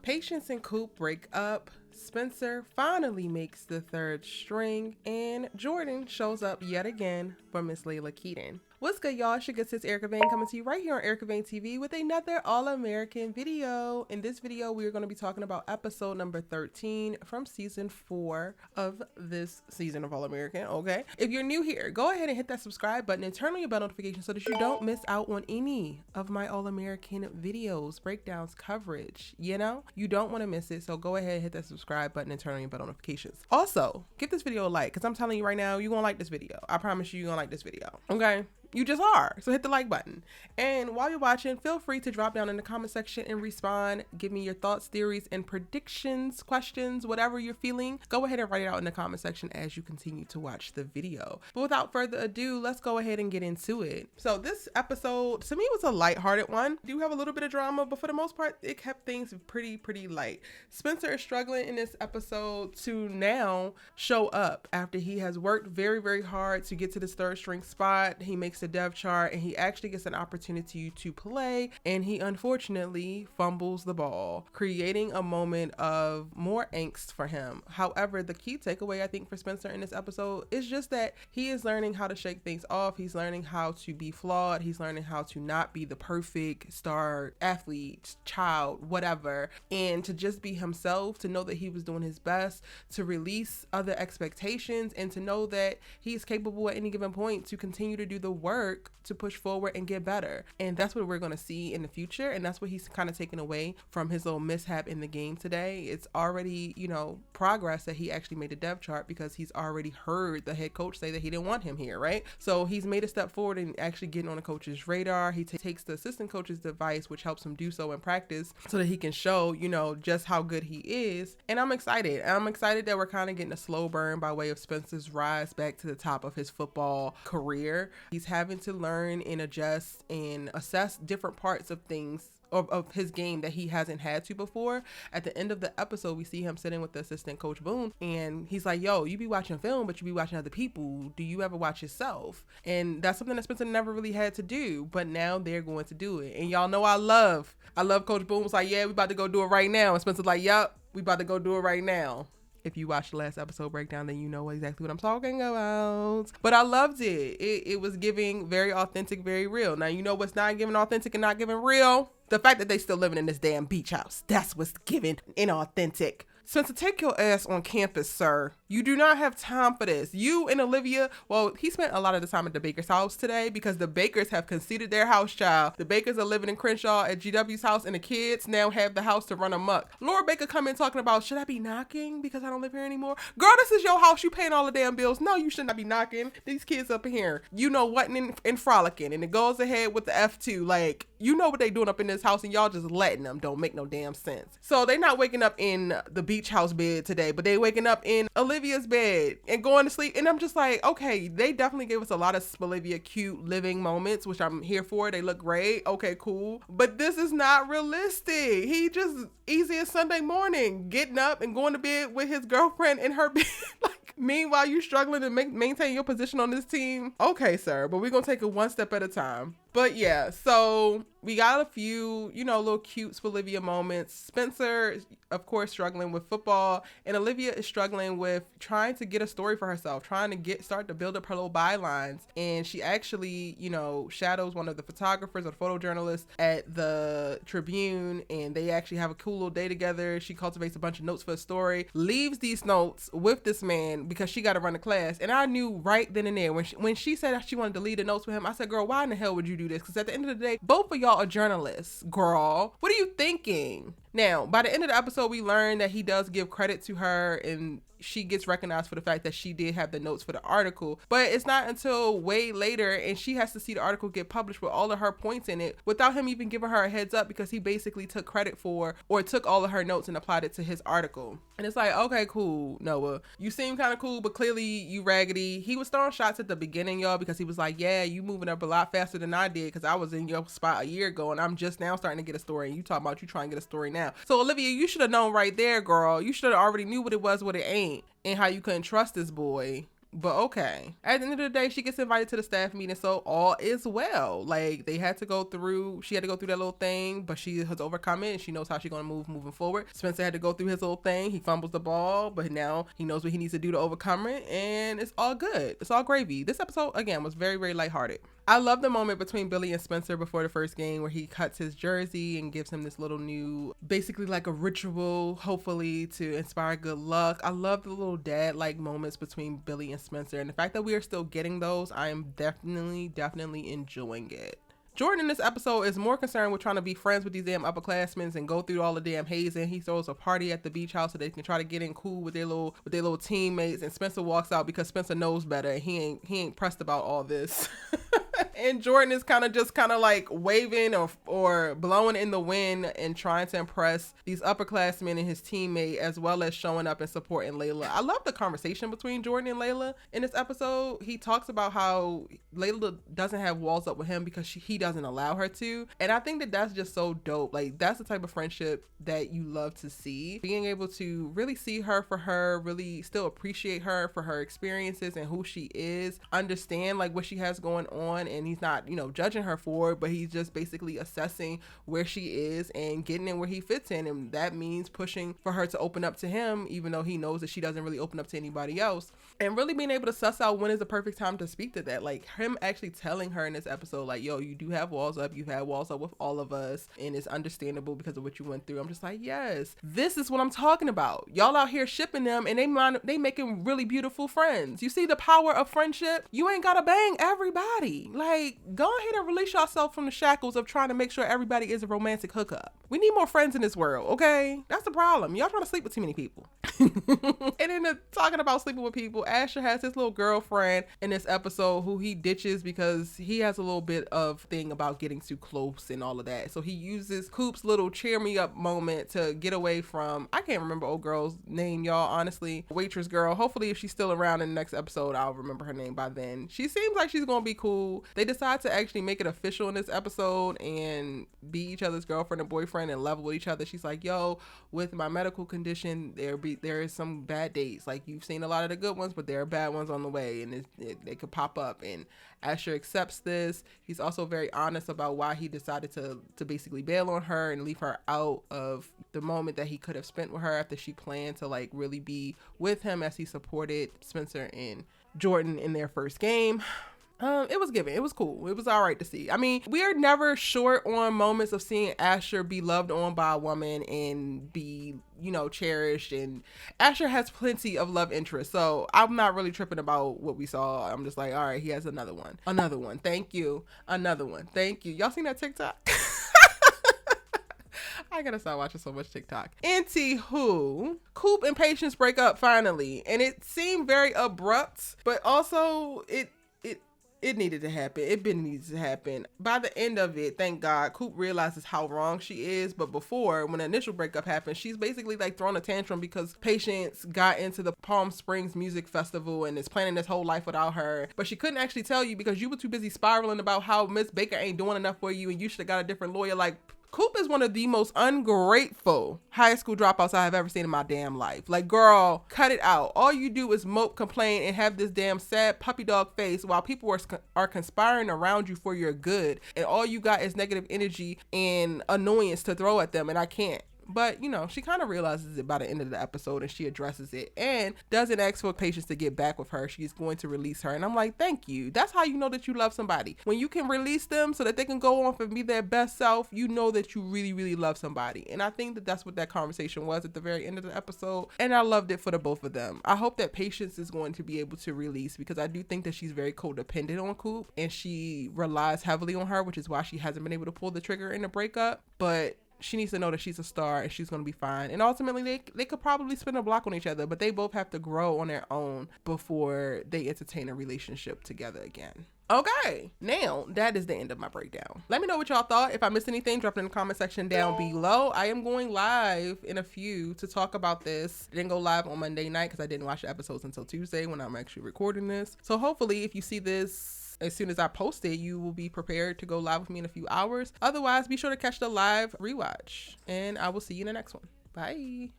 Patience and Coop break up. Spencer finally makes the third string, and Jordan shows up yet again for Miss Layla Keating. What's good, y'all? It's your good sis Erica Vane coming to you right here on Erica Vane TV with another All-American video. In this video, we are going to be talking about episode number 13 from season 4 of this season of All-American, okay? If you're new here, go ahead and hit that subscribe button and turn on your bell notification so that you don't miss out on any of my All-American videos, breakdowns, coverage, you know? You don't want to miss it, so go ahead and hit that subscribe button and turn on your bell notifications. Also, give this video a like, because I'm telling you right now, you're going to like this video. I promise you're going to like this video, okay? You just are. So hit the like button. And while you're watching, feel free to drop down in the comment section and respond. Give me your thoughts, theories, and predictions, questions, whatever you're feeling. Go ahead and write it out in the comment section as you continue to watch the video. But without further ado, let's go ahead and get into it. So this episode, to me, was a lighthearted one. Do have a little bit of drama, but for the most part, it kept things pretty light. Spencer is struggling in this episode to now show up after he has worked very hard to get to this third string spot. He makes a depth chart and he actually gets an opportunity to play, and he unfortunately fumbles the ball, creating a moment of more angst for him. However, the key takeaway I think for Spencer in this episode is just that he is learning how to shake things off. He's learning how to be flawed. He's learning how to not be the perfect star athlete, child, whatever, and to just be himself, to know that he was doing his best, to release other expectations, and to know that he's capable at any given point to continue to do the work to push forward and get better. And that's what we're going to see in the future, and that's what he's kind of taken away from his little mishap in the game today. It's already, you know, progress that he actually made a depth chart, because he's already heard the head coach say that he didn't want him here, right? So he's made a step forward and actually getting on the coach's radar. He takes the assistant coach's advice, which helps him do so in practice, so that he can show, you know, just how good he is. And I'm excited that we're kind of getting a slow burn by way of Spencer's rise back to the top of his football career. He's having to learn and adjust and assess different parts of things of his game that he hasn't had to before. At the end of the episode, we see him sitting with the assistant coach Boone, and he's like, yo, you be watching film, but you be watching other people. Do you ever watch yourself? And that's something that Spencer never really had to do, but now they're going to do it. And y'all know I love Coach Boone was like, yeah, we about to go do it right now. And Spencer's like, yup, we about to go do it right now. If you watched the last episode breakdown, then you know exactly what I'm talking about. But I loved it. It was giving very authentic, very real. Now, you know what's not giving authentic and not giving real? The fact that they still living in this damn beach house. That's what's giving inauthentic. Spencer, take your ass on campus, sir. You do not have time for this. You and Olivia, well, he spent a lot of the time at the Baker's house today because the Bakers have conceded their house child. The Bakers are living in Crenshaw at GW's house, and the kids now have the house to run amok. Laura Baker come in talking about, should I be knocking because I don't live here anymore? Girl, this is your house. You paying all the damn bills. No, you should not be knocking. These kids up here, you know what, and frolicking, and it goes ahead with the F2. Like, you know what they doing up in this house, and y'all just letting them. Don't make no damn sense. So they not waking up in the beach house bed today, but they waking up in Olivia's bed and going to sleep. And I'm just like, okay, they definitely gave us a lot of Olivia cute living moments, which I'm here for. They look great. Okay, cool. But this is not realistic. He just easy as Sunday morning, getting up and going to bed with his girlfriend in her bed. Like, meanwhile, you struggling to maintain your position on this team. Okay, sir, but we're going to take it one step at a time. But yeah, so we got a few, you know, little cute Olivia moments. Spencer, of course, struggling with football, and Olivia is struggling with trying to get a story for herself, trying to start to build up her little bylines. And she actually, you know, shadows one of the photographers or photojournalists at the Tribune, and they actually have a cool little day together. She cultivates a bunch of notes for a story, leaves these notes with this man because she got to run the class. And I knew right then and there when she said she wanted to leave the notes with him, I said, girl, why in the hell would you do this? Because at the end of the day, both of y'all are journalists, girl. What are you thinking? Now, by the end of the episode, we learn that he does give credit to her, and she gets recognized for the fact that she did have the notes for the article. But it's not until way later, and she has to see the article get published with all of her points in it without him even giving her a heads up, because he basically took credit for, or took all of her notes and applied it to his article. And it's like, okay, cool, Noah, you seem kind of cool, but clearly you raggedy. He was throwing shots at the beginning, y'all, because he was like, yeah, you moving up a lot faster than I did, because I was in your spot a year ago, and I'm just now starting to get a story, and you talking about you trying to get a story now. So Olivia, you should have known right there, girl. You should have already knew what it was, what it ain't, and how you couldn't trust this boy. but okay. At the end of the day, she gets invited to the staff meeting, so all is well. Like, she had to go through that little thing, but she has overcome it, and she knows how she's going to moving forward. Spencer had to go through his little thing. He fumbles the ball, but now he knows what he needs to do to overcome it, and it's all good. It's all gravy. This episode, again, was very, very lighthearted. I love the moment between Billy and Spencer before the first game where he cuts his jersey and gives him this little new, basically like a ritual, hopefully to inspire good luck. I love the little dad-like moments between Billy and Spencer, and the fact that we are still getting those, I am definitely enjoying it. Jordan in this episode is more concerned with trying to be friends with these damn upperclassmen and go through all the damn hazing. He throws a party at the beach house so they can try to get in cool with their little teammates, and Spencer walks out because Spencer knows better, and he ain't pressed about all this. And Jordan is kind of like waving or blowing in the wind and trying to impress these upperclassmen and his teammate, as well as showing up and supporting Layla. I love the conversation between Jordan and Layla in this episode. He talks about how Layla doesn't have walls up with him because he doesn't allow her to. And I think that that's just so dope. Like, that's the type of friendship that you love to see. Being able to really see her for her, really still appreciate her for her experiences and who she is, understand like what she has going on, and he's not, judging her for it, but he's just basically assessing where she is and getting in where he fits in. And that means pushing for her to open up to him, even though he knows that she doesn't really open up to anybody else. And really being able to suss out when is the perfect time to speak to that. Like, him actually telling her in this episode, like, yo, you do have walls up. You've had walls up with all of us, and it's understandable because of what you went through. I'm just like, yes, this is what I'm talking about. Y'all out here shipping them, and they making really beautiful friends. You see the power of friendship? You ain't gotta bang everybody. Like, go ahead and release yourself from the shackles of trying to make sure everybody is a romantic hookup. We need more friends in this world, okay? That's the problem. Y'all trying to sleep with too many people. And then talking about sleeping with people, Asher has his little girlfriend in this episode who he ditches because he has a little bit of thing about getting too close and all of that. So he uses Coop's little cheer me up moment to get away from, I can't remember old girl's name, y'all, honestly. Waitress girl. Hopefully if she's still around in the next episode, I'll remember her name by then. She seems like she's gonna be cool. They decide to actually make it official in this episode and be each other's girlfriend and boyfriend and level with each other. She's like, yo, with my medical condition, there is some bad days. Like, you've seen a lot of the good ones, but there are bad ones on the way, and they could pop up. And Asher accepts this. He's also very honest about why he decided to basically bail on her and leave her out of the moment that he could have spent with her after she planned to like really be with him, as he supported Spencer and Jordan in their first game. It was giving. It was cool. It was all right to see. I mean, we are never short on moments of seeing Asher be loved on by a woman and be, cherished. And Asher has plenty of love interest. So I'm not really tripping about what we saw. I'm just like, all right, he has another one. Another one. Thank you. Another one. Thank you. Y'all seen that TikTok? I gotta stop watching so much TikTok. Anywho, Coop and Patience break up finally. And it seemed very abrupt, but also it needed to happen. It needed to happen. By the end of it, thank God, Coop realizes how wrong she is. But before, when the initial breakup happened, she's basically like throwing a tantrum because Patience got into the Palm Springs Music Festival and is planning this whole life without her. But she couldn't actually tell you because you were too busy spiraling about how Miss Baker ain't doing enough for you and you should have got a different lawyer. Like, Coop is one of the most ungrateful high school dropouts I have ever seen in my damn life. Like, girl, cut it out. All you do is mope, complain, and have this damn sad puppy dog face while people are conspiring around you for your good. And all you got is negative energy and annoyance to throw at them, and I can't. But, she kind of realizes it by the end of the episode and she addresses it and doesn't ask for Patience to get back with her. She's going to release her. And I'm like, thank you. That's how you know that you love somebody. When you can release them so that they can go off and be their best self, you know that you really, really love somebody. And I think that that's what that conversation was at the very end of the episode. And I loved it for the both of them. I hope that Patience is going to be able to release because I do think that she's very codependent on Coop and she relies heavily on her, which is why she hasn't been able to pull the trigger in the breakup. But she needs to know that she's a star and she's going to be fine. And ultimately, they could probably spin a block on each other, but they both have to grow on their own before they entertain a relationship together again. Okay, now that is the end of my breakdown. Let me know what y'all thought. If I missed anything, drop it in the comment section down below. I am going live in a few to talk about this. I didn't go live on Monday night because I didn't watch the episodes until Tuesday when I'm actually recording this. So hopefully if you see this as soon as I post it, you will be prepared to go live with me in a few hours. Otherwise, be sure to catch the live rewatch and I will see you in the next one. Bye.